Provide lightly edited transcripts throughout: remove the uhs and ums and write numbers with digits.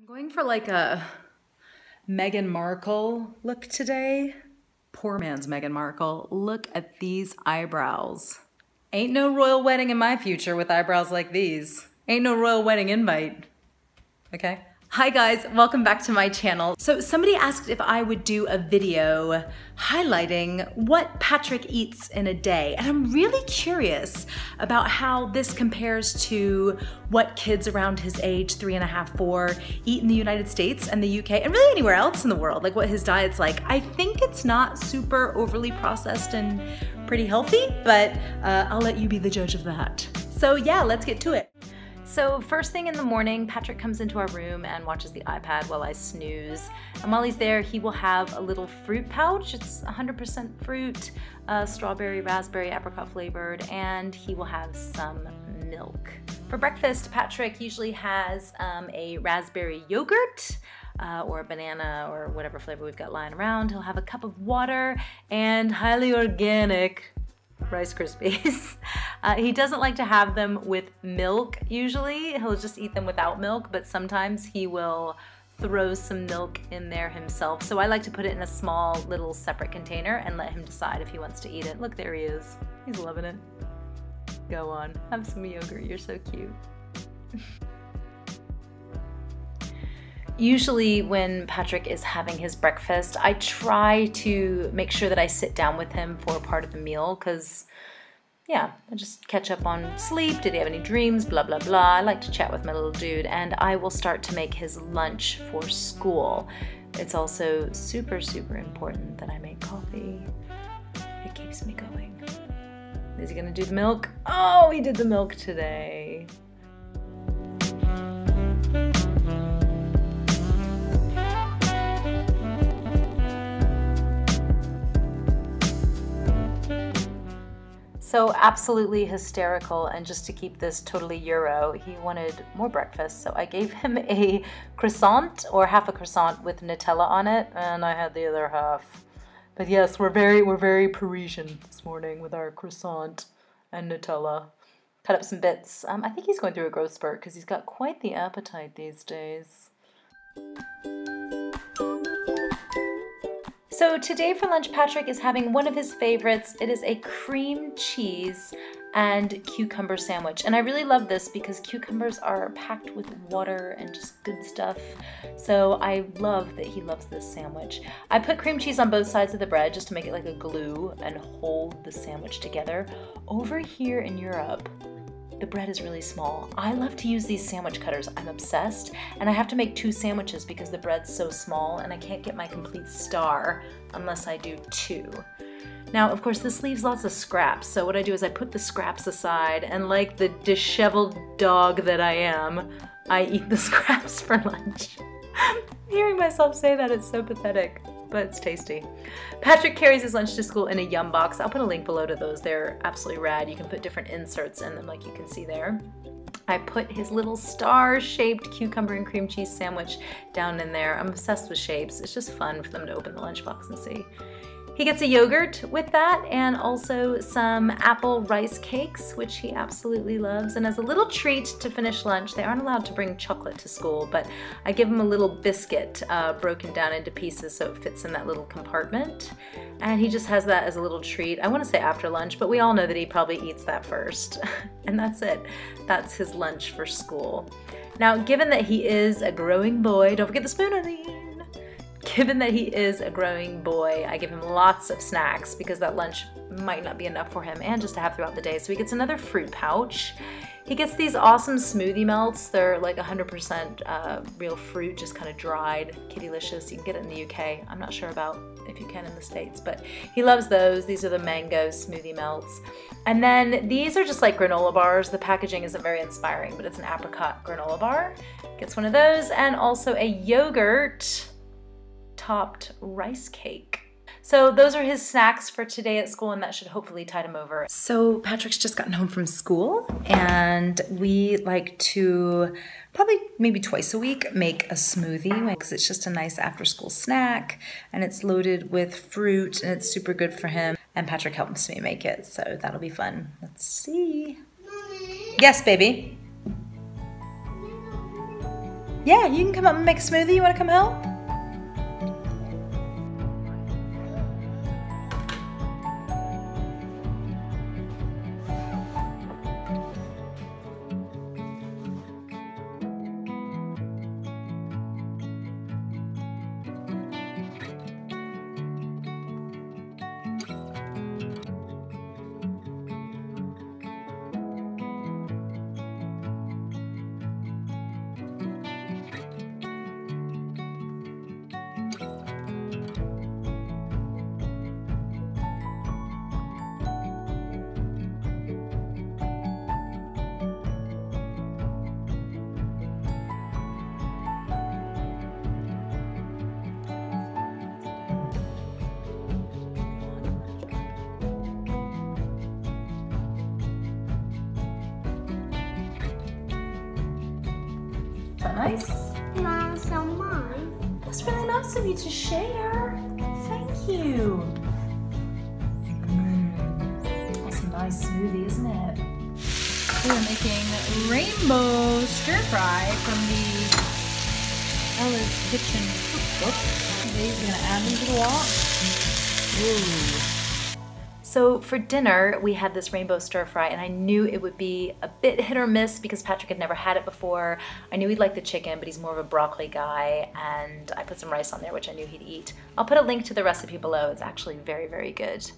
Going for like a Meghan Markle look today. Poor man's Meghan Markle. Look at these eyebrows. Ain't no royal wedding in my future with eyebrows like these. Ain't no royal wedding invite. Okay? Hi guys, welcome back to my channel. So somebody asked if I would do a video highlighting what Patrick eats in a day. And I'm really curious about how this compares to what kids around his age, 3.5, 4, eat in the United States and the UK and really anywhere else in the world, like what his diet's like. I think it's not super overly processed and pretty healthy, but I'll let you be the judge of that. So yeah, let's get to it. So first thing in the morning, Patrick comes into our room and watches the iPad while I snooze. And while he's there, he will have a little fruit pouch. It's 100% fruit, strawberry, raspberry, apricot flavored, and he will have some milk. For breakfast, Patrick usually has a raspberry yogurt, or a banana or whatever flavor we've got lying around. He'll have a cup of water and highly organic Rice Krispies. He doesn't like to have them with milk usually. He'll just eat them without milk, but sometimes he will throw some milk in there himself. So I like to put it in a small little separate container and let him decide if he wants to eat it. Look, there he is. He's loving it. Go on, have some yogurt, you're so cute. Usually when Patrick is having his breakfast, I try to make sure that I sit down with him for part of the meal because, yeah, I just catch up on sleep, did he have any dreams, blah, blah, blah. I like to chat with my little dude, and I will start to make his lunch for school. It's also super, super important that I make coffee. It keeps me going. Is he gonna do the milk? Oh, he did the milk today. So absolutely hysterical, and just to keep this totally Euro, he wanted more breakfast, so I gave him a croissant, or half a croissant with Nutella on it, and I had the other half. But yes, we're very Parisian this morning with our croissant and Nutella. Cut up some bits. I think he's going through a growth spurt because he's got quite the appetite these days. So today for lunch, Patrick is having one of his favorites. It is a cream cheese and cucumber sandwich. And I really love this because cucumbers are packed with water and just good stuff. So I love that he loves this sandwich. I put cream cheese on both sides of the bread just to make it like a glue and hold the sandwich together. Over here in Europe, the bread is really small. I love to use these sandwich cutters. I'm obsessed. And I have to make 2 sandwiches because the bread's so small and I can't get my complete star unless I do 2. Now, of course, this leaves lots of scraps. So what I do is I put the scraps aside, and like the disheveled dog that I am, I eat the scraps for lunch. Hearing myself say that, it's so pathetic, but it's tasty. Patrick carries his lunch to school in a YumBox. I'll put a link below to those. They're absolutely rad. You can put different inserts in them like you can see there. I put his little star-shaped cucumber and cream cheese sandwich down in there. I'm obsessed with shapes. It's just fun for them to open the lunchbox and see. He gets a yogurt with that and also some apple rice cakes, which he absolutely loves. And as a little treat to finish lunch, they aren't allowed to bring chocolate to school, but I give him a little biscuit broken down into pieces so it fits in that little compartment. And he just has that as a little treat. I want to say after lunch, but we all know that he probably eats that first. And that's it. That's his lunch for school. Now, given that he is a growing boy, don't forget the spoon, Eileen. Given that he is a growing boy, I give him lots of snacks because that lunch might not be enough for him and just to have throughout the day. So he gets another fruit pouch. He gets these awesome smoothie melts. They're like 100% real fruit, just kind of dried, kittylicious. You can get it in the UK. I'm not sure about if you can in the States, but he loves those. These are the mango smoothie melts. And then these are just like granola bars. The packaging isn't very inspiring, but it's an apricot granola bar. Gets one of those, and also a yogurt topped rice cake. So those are his snacks for today at school, and that should hopefully tide him over. So Patrick's just gotten home from school, and we like to probably maybe twice a week make a smoothie because it's just a nice after school snack, and it's loaded with fruit and it's super good for him. And Patrick helps me make it, so that'll be fun. Let's see. Yes, baby. Yeah, you can come up and make a smoothie. You want to come help? Is that nice? Mom, so mine. That's really nice of you to share. Thank you. That's a nice smoothie, isn't it? We are making rainbow stir fry from the Ella's Kitchen Cookbook. Dave's gonna add them to the wok. Ooh. So for dinner, we had this rainbow stir fry, and I knew it would be a bit hit or miss because Patrick had never had it before. I knew he'd like the chicken, but he's more of a broccoli guy, and I put some rice on there, which I knew he'd eat. I'll put a link to the recipe below. It's actually very, very good.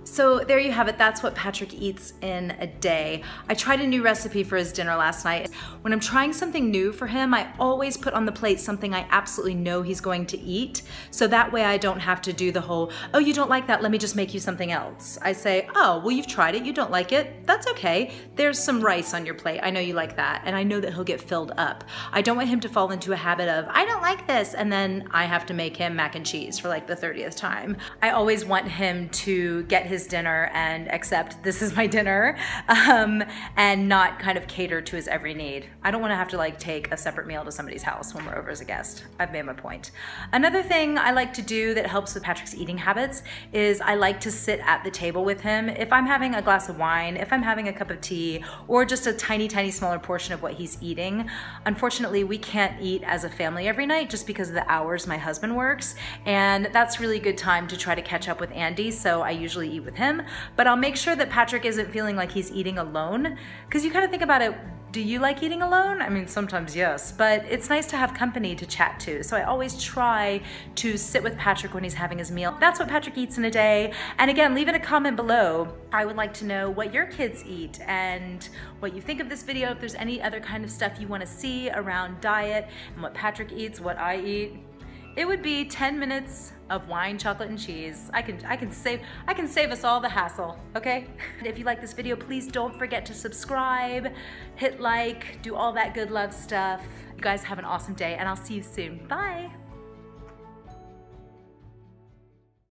So there you have it. That's what Patrick eats in a day. I tried a new recipe for his dinner last night. When I'm trying something new for him, I always put on the plate something I absolutely know he's going to eat. So that way I don't have to do the whole, oh, you don't like that, let me just make you something else. I say, oh, well, you've tried it, you don't like it, that's okay. There's some rice on your plate, I know you like that, and I know that he'll get filled up. I don't want him to fall into a habit of, I don't like this, and then I have to make him mac and cheese for like the 30th time. I always want him to get his dinner and accept this is my dinner, and not kind of cater to his every need. I don't want to have to like take a separate meal to somebody's house when we're over as a guest. I've made my point. Another thing I like to do that helps with Patrick's eating habits is I like to sit at the table with him. If I'm having a glass of wine, if I'm having a cup of tea, or just a tiny, tiny smaller portion of what he's eating. Unfortunately, we can't eat as a family every night just because of the hours my husband works, and that's really good time to try to catch up with Andy, so I usually eat with him. But I'll make sure that Patrick isn't feeling like he's eating alone, because you kind of think about it, do you like eating alone? I mean, sometimes yes, but it's nice to have company to chat to. So I always try to sit with Patrick when he's having his meal. That's what Patrick eats in a day. And again, leave it a comment below. I would like to know what your kids eat and what you think of this video. If there's any other kind of stuff you want to see around diet and what Patrick eats, what I eat. It would be 10 minutes of wine, chocolate, and cheese. I can save us all the hassle, okay? If you like this video, please don't forget to subscribe, hit like, do all that good love stuff. You guys have an awesome day, and I'll see you soon. Bye.